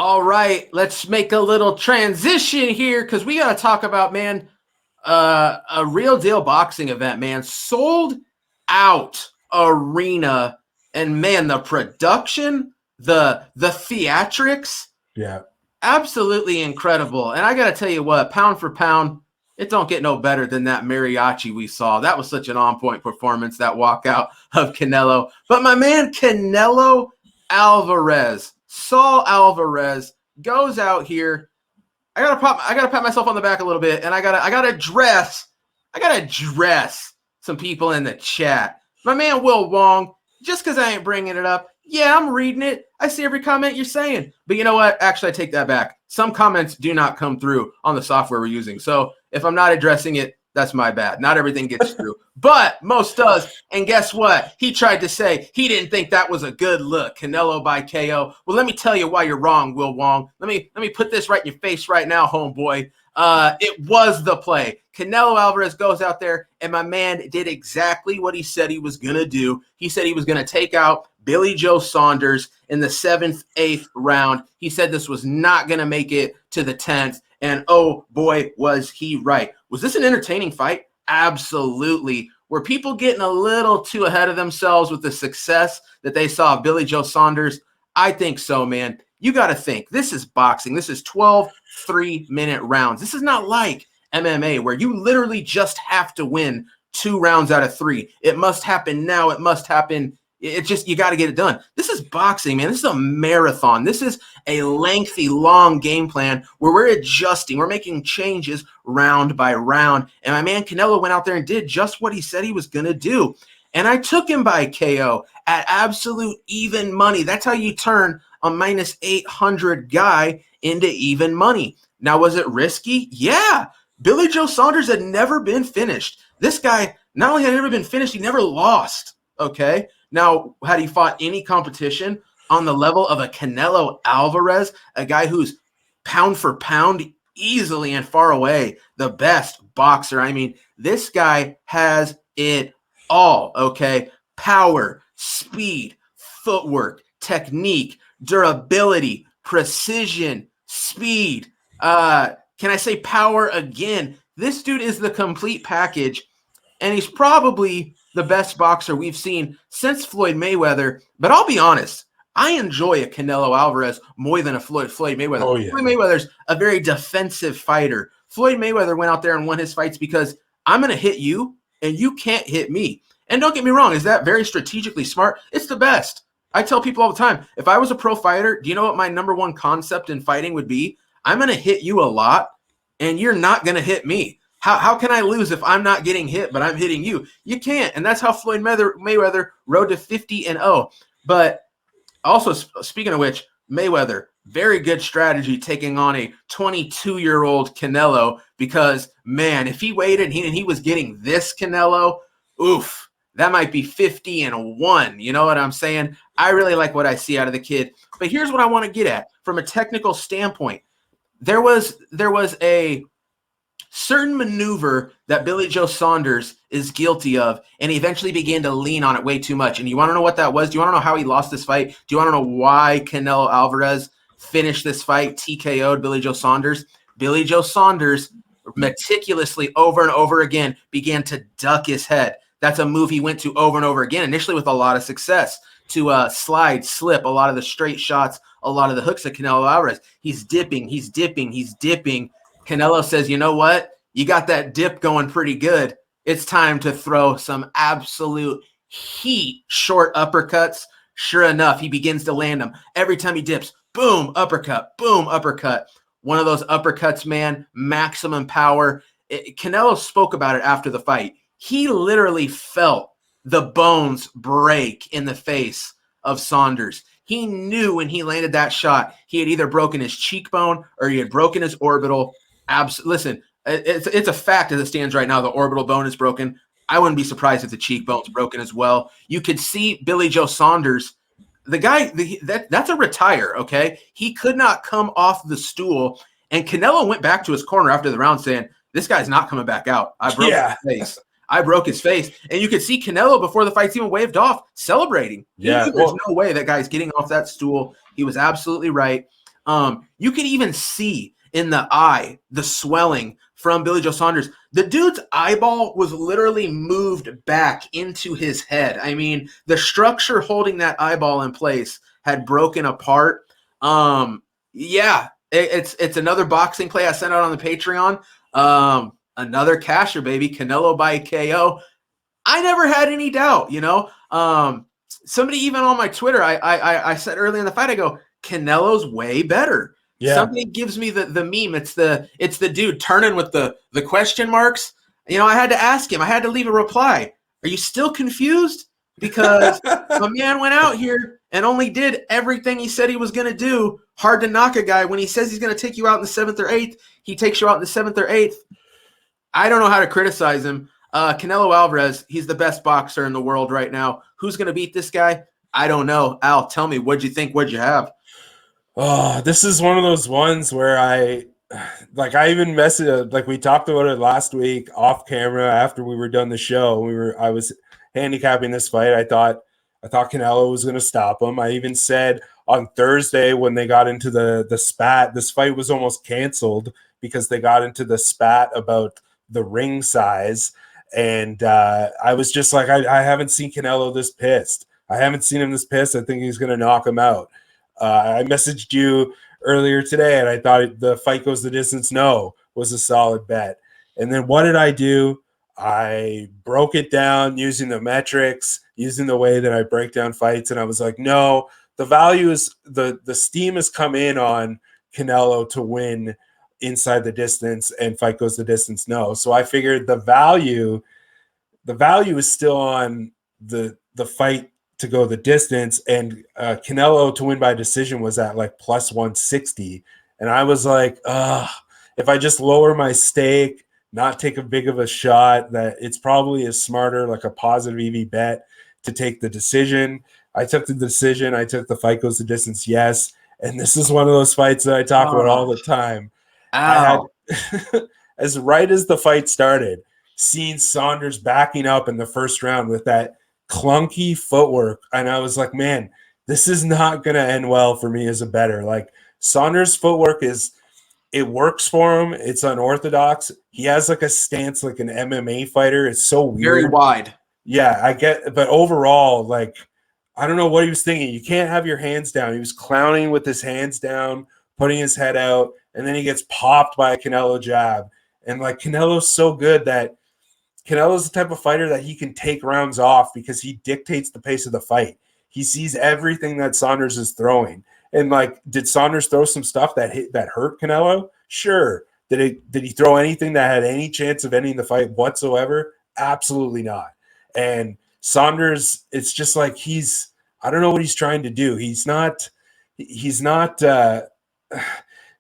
All right, let's make a little transition here because we got to talk about, man, a real deal boxing event, man. Sold out arena, and man, the production, the theatrics, Yeah. absolutely incredible. And I got to tell you what, pound for pound, it don't get no better than that mariachi we saw. That was such an on-point performance, that walkout of Canelo. But my man Canelo Alvarez, Saul Alvarez, goes out here. I gotta pat myself on the back a little bit, and I gotta address some people in the chat. My man Will Wong, just because I ain't bringing it up, yeah, I'm reading it. I see every comment you're saying. But you know what? Actually, I take that back. Some comments do not come through on the software we're using. So if I'm not addressing it, that's my bad. Not everything gets through, but most does. And guess what? He tried to say he didn't think that was a good look. Canelo by KO. Well, let me tell you why you're wrong, Will Wong. Let me put this right in your face right now, homeboy. It was the play. Canelo Alvarez goes out there, and my man did exactly what he said he was going to do. He said he was going to take out Billy Joe Saunders in the 7th, 8th round. He said this was not going to make it to the 10th, and oh boy, was he right. Was this an entertaining fight? Absolutely. Were people getting a little too ahead of themselves with the success that they saw of Billy Joe Saunders? I think so, man. You got to think, this is boxing. This is 12 3-minute rounds. This is not like MMA where you literally just have to win 2 rounds out of 3. It must happen now. It must happen. It just, you got to get it done. This is boxing, man. This is a marathon. This is a lengthy, long game plan where we're adjusting. We're making changes round by round. And my man Canelo went out there and did just what he said he was going to do. And I took him by KO at absolute even money. That's how you turn a minus 800 guy into even money. Now, was it risky? Yeah. Billy Joe Saunders had never been finished. This guy not only had never been finished, he never lost. Okay. Now, had he fought any competition on the level of a Canelo Alvarez, a guy who's pound for pound easily and far away the best boxer? I mean, this guy has it all. Okay. Power, speed, footwork, technique, durability, precision, speed. Can I say power again? This dude is the complete package, and he's probably the best boxer we've seen since Floyd Mayweather. But I'll be honest, I enjoy a Canelo Alvarez more than a Floyd Mayweather. Oh, yeah. Floyd Mayweather's a very defensive fighter. Floyd Mayweather went out there and won his fights because I'm going to hit you, and you can't hit me. And don't get me wrong, is that very strategically smart? It's the best. I tell people all the time, if I was a pro fighter, do you know what my number one concept in fighting would be? I'm going to hit you a lot, and you're not going to hit me. How can I lose if I'm not getting hit, but I'm hitting you? You can't. And that's how Floyd Mayweather rode to 50-0. But also, speaking of which, Mayweather, very good strategy taking on a 22-year-old Canelo because, man, if he waited and he was getting this Canelo, oof, that might be 50-1. You know what I'm saying? I really like what I see out of the kid. But here's what I want to get at from a technical standpoint. There was a certain maneuver that Billy Joe Saunders is guilty of, and he eventually began to lean on it way too much. And you want to know what that was? Do you want to know how he lost this fight? Do you want to know why Canelo Alvarez finished this fight, TKO'd Billy Joe Saunders? Billy Joe Saunders meticulously over and over again began to duck his head. That's a move he went to over and over again, initially with a lot of success, to slide, slip a lot of the straight shots, a lot of the hooks of Canelo Alvarez. He's dipping. Canelo says, you know what? You got that dip going pretty good. It's time to throw some absolute heat short uppercuts. Sure enough, he begins to land them. Every time he dips, boom, uppercut, boom, uppercut. One of those uppercuts, man, maximum power. Canelo spoke about it after the fight. He literally felt the bones break in the face of Saunders. He knew when he landed that shot, he had either broken his cheekbone or he had broken his orbital. Listen, it's a fact as it stands right now. The orbital bone is broken. I wouldn't be surprised if the cheekbone's broken as well. You could see Billy Joe Saunders, the guy, that's a retire, okay? He could not come off the stool, and Canelo went back to his corner after the round saying, this guy's not coming back out. I broke his face. I broke his face. And you could see Canelo before the fight's even waved off celebrating. Yeah. There's no way that guy's getting off that stool. He was absolutely right. You could even see in the eye the swelling from Billy Joe Saunders. The dude's eyeball was literally moved back into his head. I mean, the structure holding that eyeball in place had broken apart. Yeah, it's another boxing play I sent out on the Patreon. Another casher, baby. Canelo by KO. I never had any doubt, you know. Somebody even on my Twitter, I said early in the fight, I go, Canelo's way better. Yeah. Somebody gives me the meme. It's the dude turning with the question marks. You know, I had to ask him. I had to leave a reply. Are you still confused? Because a man went out here and only did everything he said he was going to do. Hard to knock a guy when he says he's going to take you out in the 7th or 8th. He takes you out in the 7th or 8th. I don't know how to criticize him. Canelo Alvarez, he's the best boxer in the world right now. Who's going to beat this guy? I don't know. Al, tell me, what'd you think? What'd you have? Oh, this is one of those ones where I even messaged, like we talked about it last week off camera after we were done the show. I was handicapping this fight. I thought Canelo was going to stop him. I even said on Thursday when they got into the spat, this fight was almost canceled because they got into the spat about the ring size. And I was just like, I haven't seen Canelo this pissed. I haven't seen him this pissed. I think he's going to knock him out. I messaged you earlier today, and I thought the fight goes the distance. No, was a solid bet. And then what did I do? I broke it down using the metrics, using the way that I break down fights. And I was like, no, the value is the steam has come in on Canelo to win inside the distance and fight goes the distance. No. So I figured the value is still on the fight to go the distance, and Canelo to win by decision was at like plus 160. And I was like, if I just lower my stake, not take a big of a shot, that it's probably a smarter, like a positive EV bet to take the decision. I took the decision. I took the fight goes the distance. Yes. And this is one of those fights that I talk about all the time. Ow. I had, as right as the fight started, seeing Saunders backing up in the first round with that clunky footwork, and I was like, man, this is not going to end well for me as a bettor. Like, Saunders' footwork it works for him. It's unorthodox. He has like a stance like an MMA fighter. It's so weird. Very wide. Yeah, I get, but overall, like, I don't know what he was thinking. You can't have your hands down. He was clowning with his hands down, putting his head out, and then he gets popped by a Canelo jab. And like, Canelo's so good that Canelo's the type of fighter that he can take rounds off because he dictates the pace of the fight. He sees everything that Saunders is throwing. And like, did Saunders throw some stuff that hurt Canelo? Sure. Did he throw anything that had any chance of ending the fight whatsoever? Absolutely not. And Saunders, it's just like I don't know what he's trying to do. He's not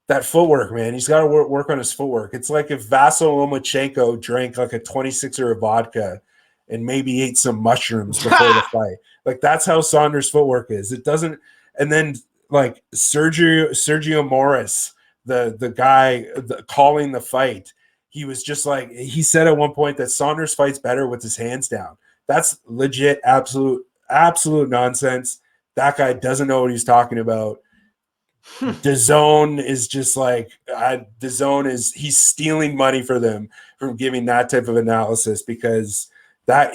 that footwork, man. He's got to work on his footwork. It's like if Vasyl Lomachenko drank like a 26er of vodka and maybe ate some mushrooms before the fight. Like, that's how Saunders' footwork is. It doesn't. And then like Sergio Morris, the guy calling the fight, he was just like, he said at one point that Saunders fights better with his hands down. That's legit, absolute nonsense. That guy doesn't know what he's talking about. DAZN is just like, DAZN he's stealing money for them from giving that type of analysis, because that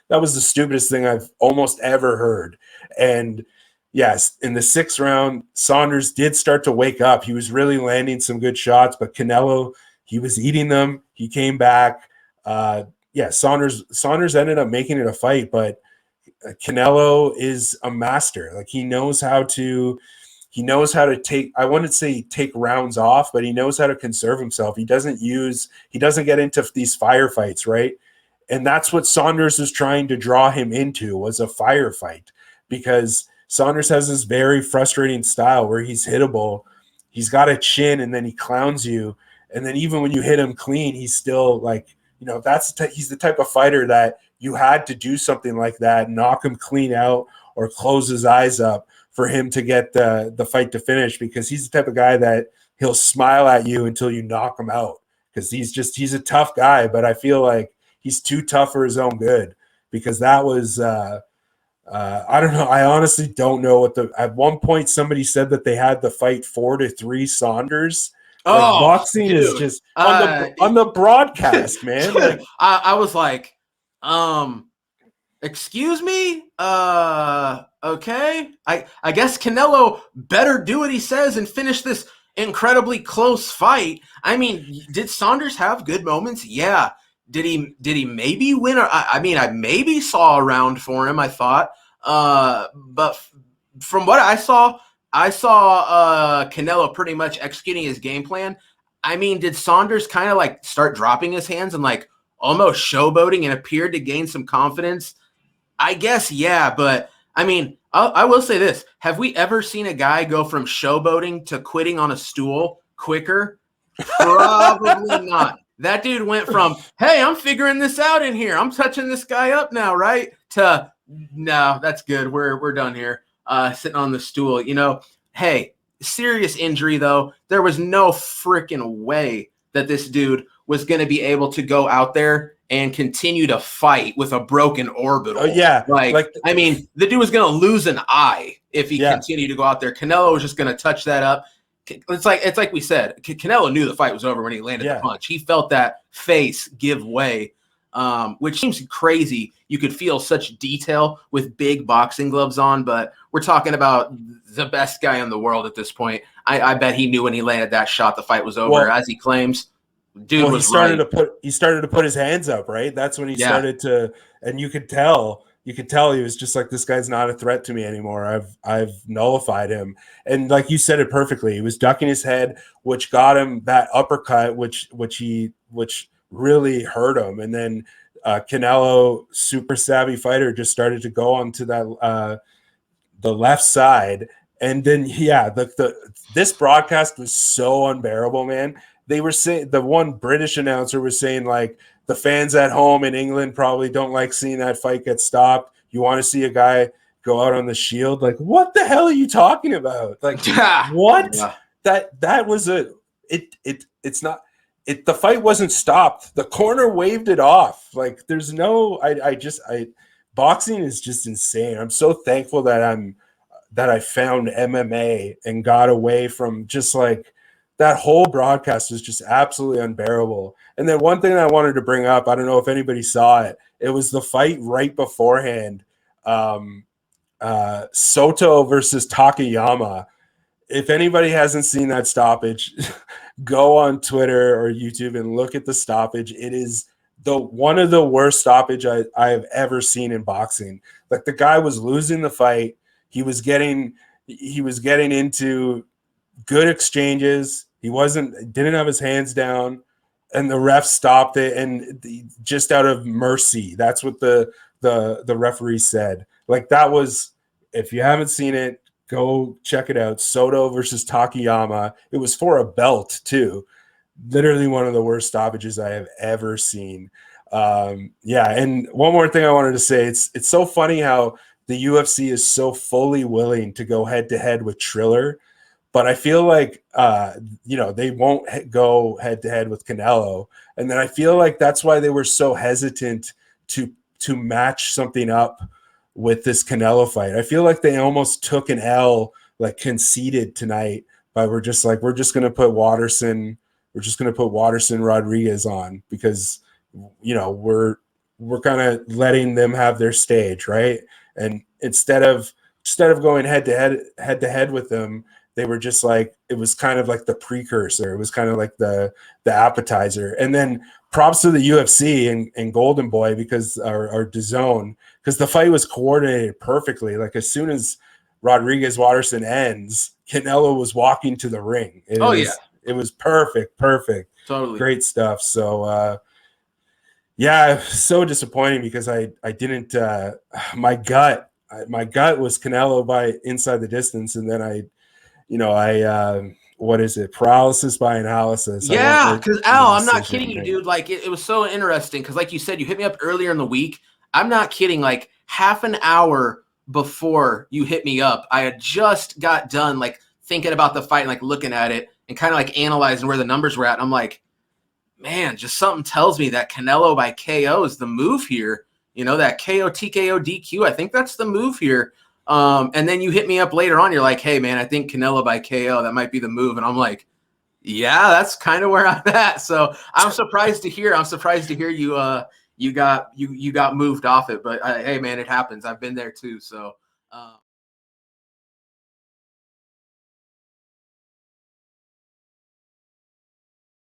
was the stupidest thing I've almost ever heard. And yes, in the 6th round, Saunders did start to wake up. He was really landing some good shots, but Canelo, he was eating them. He came back. Saunders ended up making it a fight, but Canelo is a master. Like, he knows how to take, I wouldn't say take rounds off, but he knows how to conserve himself. He doesn't get into these firefights, right? And that's what Saunders was trying to draw him into, was a firefight, because Saunders has this very frustrating style where he's hittable. He's got a chin and then he clowns you. And then even when you hit him clean, he's still like, he's the type of fighter that you had to do something like that, knock him clean out or close his eyes up for him to get the fight to finish, because he's the type of guy that he'll smile at you until you knock him out, because he's a tough guy, but I feel like he's too tough for his own good, because that was I don't know. I honestly don't know at one point somebody said that they had the fight 4-3 Saunders. Like Oh, boxing is dude. just on the broadcast, man. Like I was like, excuse me? Okay. I guess Canelo better do what he says and finish this incredibly close fight. I mean, did Saunders have good moments? Yeah. Did he maybe win? I mean, I maybe saw a round for him, I thought. But from what I saw Canelo pretty much executing his game plan. I mean, did Saunders kind of like start dropping his hands and like almost showboating and appeared to gain some confidence? I guess, yeah, but I mean, I will say this. Have we ever seen a guy go from showboating to quitting on a stool quicker? Probably not. That dude went from, hey, I'm figuring this out in here. I'm touching this guy up now, right? To, no, that's good. We're done here. Sitting on the stool. Hey, serious injury, though. There was no freaking way that this dude was going to be able to go out there and continue to fight with a broken orbital. Oh yeah, I mean, the dude was going to lose an eye if he continued to go out there. Canelo was just going to touch that up. It's like we said, Canelo knew the fight was over when he landed the punch. He felt that face give way, which seems crazy. You could feel such detail with big boxing gloves on, but we're talking about the best guy in the world at this point. I bet he knew when he landed that shot the fight was over, as he claims. Dude he started to put his hands up, right? That's when he started to, and you could tell he was just like, this guy's not a threat to me anymore. I've nullified him. And like you said it perfectly, he was ducking his head, which got him that uppercut, which really hurt him. And then Canelo, super savvy fighter, just started to go onto that the left side. And then this broadcast was so unbearable, man. They were saying, the one British announcer was saying, like, the fans at home in England probably don't like seeing that fight get stopped. You want to see a guy go out on the shield? Like, what the hell are you talking about? Like, what? Yeah. That was the fight wasn't stopped. The corner waved it off. Like, there's no, boxing is just insane. I'm so thankful that I found MMA and got away from just like, that whole broadcast was just absolutely unbearable. And then one thing I wanted to bring up, I don't know if anybody saw it. It was the fight right beforehand, Soto versus Takayama. If anybody hasn't seen that stoppage, go on Twitter or YouTube and look at the stoppage. It is one of the worst stoppage I have ever seen in boxing. Like, the guy was losing the fight. He was getting into good exchanges. He didn't have his hands down, and the ref stopped it, and just out of mercy. That's what the referee said. Like, that was, if you haven't seen it, go check it out. Soto versus Takayama. It was for a belt too. Literally one of the worst stoppages I have ever seen. And one more thing I wanted to say. It's so funny how the UFC is so fully willing to go head to head with Triller. But I feel like, they won't go head to head with Canelo. And then I feel like that's why they were so hesitant to match something up with this Canelo fight. I feel like they almost took an L, like conceded tonight, by we're just going to put Watterson Rodriguez on because, we're kind of letting them have their stage, right? And instead of going head to head with them, they were just like, it was kind of like the precursor. It was kind of like the appetizer. And then props to the UFC and Golden Boy because our DAZN, because the fight was coordinated perfectly. Like, as soon as Rodriguez Watterson ends, Canelo was walking to the ring. It was perfect. Totally. Great stuff. So, so disappointing because I didn't, my gut was Canelo by inside the distance. And then what is it? Paralysis by analysis. Yeah, because Al, I'm not kidding you, dude. Like, it was so interesting because, like you said, you hit me up earlier in the week. I'm not kidding. Like, half an hour before you hit me up, I had just got done, like, thinking about the fight and, like, looking at it and kind of, like, analyzing where the numbers were at. And I'm like, man, just something tells me that Canelo by KO is the move here. You know, that KO, TKO, DQ. I think that's the move here. And then you hit me up later on. You're like, hey, man, I think Canelo by KO, that might be the move. And I'm like, yeah, that's kind of where I'm at. So I'm surprised to hear. You got moved off it. But hey, man, it happens. I've been there too. So.